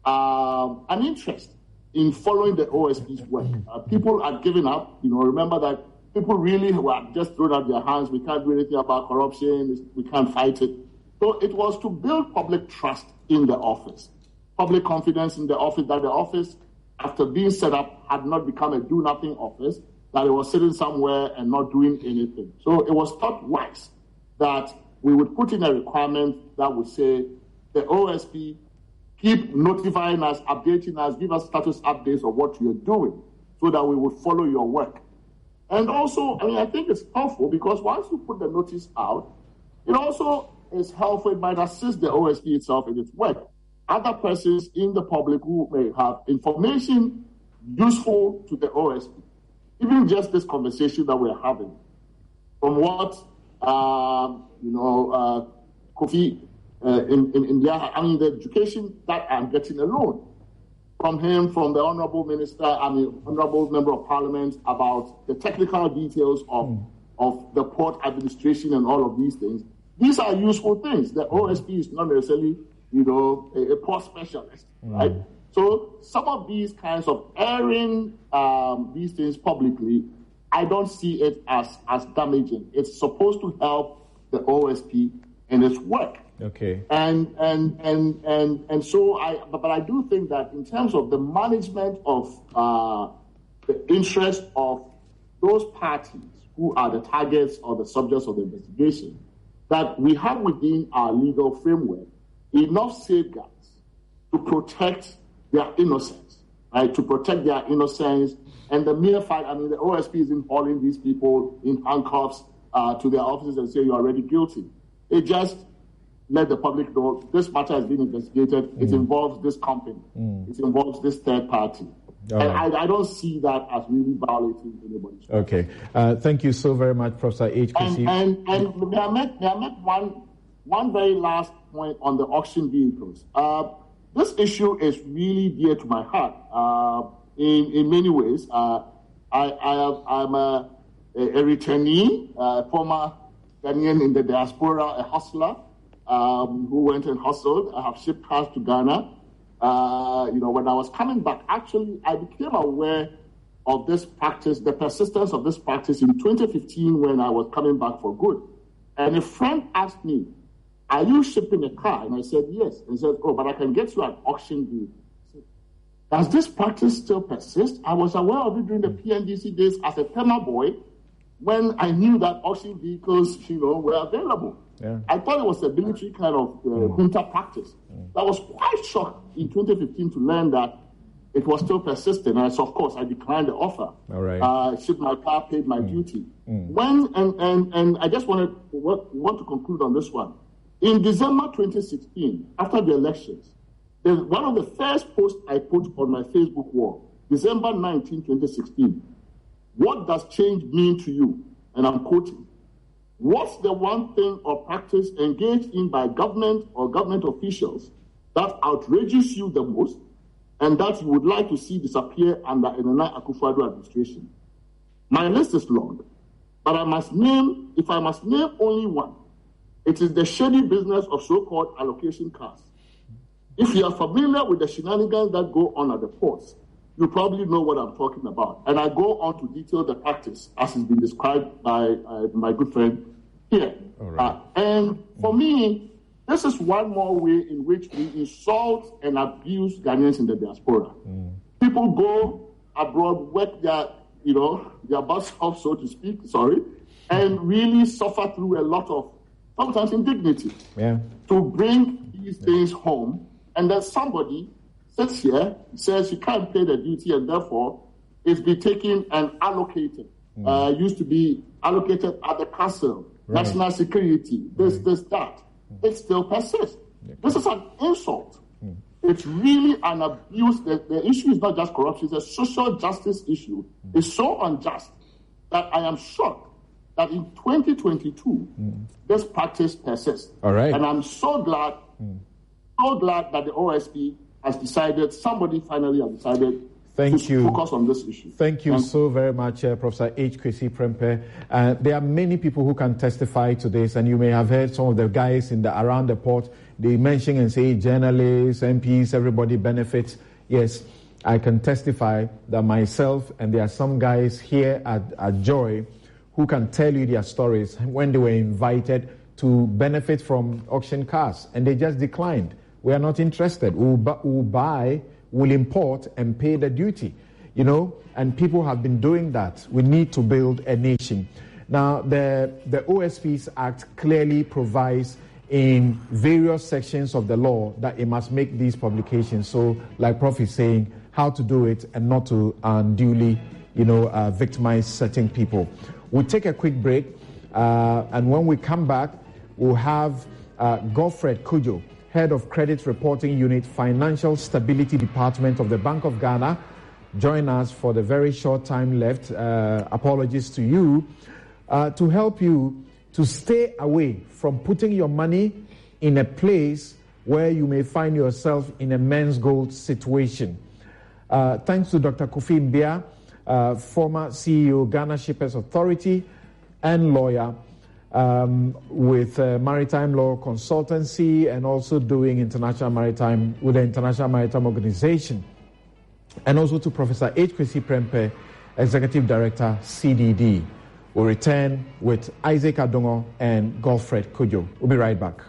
an interest in following the OSP's work. People are giving up. Remember that people really were just throwing out their hands. We can't do anything about corruption. We can't fight it. So it was to build public trust in the office, public confidence in the office, that the office, after being set up, had not become a do-nothing office, that it was sitting somewhere and not doing anything. So it was thought wise that we would put in a requirement that would say the OSP keep notifying us, updating us, give us status updates of what you're doing so that we would follow your work. And also, I think it's helpful because once you put the notice out, it also is helpful. It might assist the OSP itself in its work. Other persons in the public who may have information useful to the OSP, even just this conversation that we're having, from what Kofi the education that I'm getting alone from him, from the honorable honorable member of parliament about the technical details of the port administration and all of these things. These are useful things. The OSP is not necessarily, a port specialist, right? So some of these kinds of airing these things publicly, I don't see it as damaging. It's supposed to help the OSP in its work.
Okay.
And so I do think that in terms of the management of the interest of those parties who are the targets or the subjects of the investigation, that we have within our legal framework enough safeguards to protect their innocence, right? To protect their innocence and the mere fact, the OSP isn't hauling these people in handcuffs to their offices and say you're already guilty. It just let the public know this matter has been investigated. It involves this company. It involves this third party. And I don't see that as really violating anybody's rights.
Okay. Thank you so very much, Professor HKC.
And may I make one very last point on the auction vehicles. This issue is really dear to my heart in many ways. I'm a returnee, former Ghanaian in the diaspora, a hustler who went and hustled. I have shipped cars to Ghana. When I was coming back, actually, I became aware of this practice, the persistence of this practice in 2015 when I was coming back for good. And a friend asked me, are you shipping a car? And I said, yes. And he said, oh, but I can get you an auction vehicle. Does this practice still persist? I was aware of it during the PNDC days as a Tema boy when I knew that auction vehicles, were available. Yeah. I thought it was a military kind of junta practice. I was quite shocked in 2015 to learn that it was still persistent. And so, of course, I declined the offer.
All right.
Shipped my car, paid my duty. And I just want to conclude on this one. In December 2016, after the elections, one of the first posts I put on my Facebook wall, December 19, 2016, what does change mean to you? And I'm quoting, what's the one thing or practice engaged in by government or government officials that outrages you the most and that you would like to see disappear under a Nana Akufo-Addo administration? My list is long, but if I must name only one, it is the shady business of so-called allocation cars. If you are familiar with the shenanigans that go on at the ports, you probably know what I'm talking about. And I go on to detail the practice as it's been described by my good friend here. Right. And for me, this is one more way in which we insult and abuse Ghanaians in the diaspora. People go abroad, work their butts off, so to speak, and really suffer through a lot of, sometimes indignity, to bring these things home. And then somebody sits here, says you can't pay the duty, and therefore is be taken and allocated. Used to be allocated at the council, national security, this, that. It still persists. This is an insult. It's really an abuse. The issue is not just corruption, it's a social justice issue. It's so unjust that I am shocked that in 2022, this practice persists.
All right.
And I'm so glad that the OSP has decided, somebody finally has decided to focus on this issue.
Thank you so very much, Professor H. Kwesi Prempeh. There are many people who can testify to this, and you may have heard some of the guys around the port. They mention and say journalists, MPs, everybody benefits. Yes, I can testify that myself, and there are some guys here at Joy who can tell you their stories when they were invited to benefit from auction cars, and they just declined. We are not interested. We'll buy, we'll import and pay the duty, and people have been doing that. We need to build a nation. Now, the OSP's Act clearly provides in various sections of the law that it must make these publications. So, like Prof is saying, how to do it and not to unduly, victimize certain people. We'll take a quick break, and when we come back, we'll have Godfred Kujo, Head of Credit Reporting Unit, Financial Stability Department of the Bank of Ghana, join us for the very short time left. Apologies to you, to help you to stay away from putting your money in a place where you may find yourself in a men's gold situation. Thanks to Dr. Kofi Mbia, former CEO, Ghana Shippers Authority, and lawyer with Maritime Law Consultancy, and also doing with the International Maritime Organization. And also to Professor H. Kwesi Prempeh, Executive Director, CDD. We'll return with Isaac Adongo and Godfred Kujo. We'll be right back.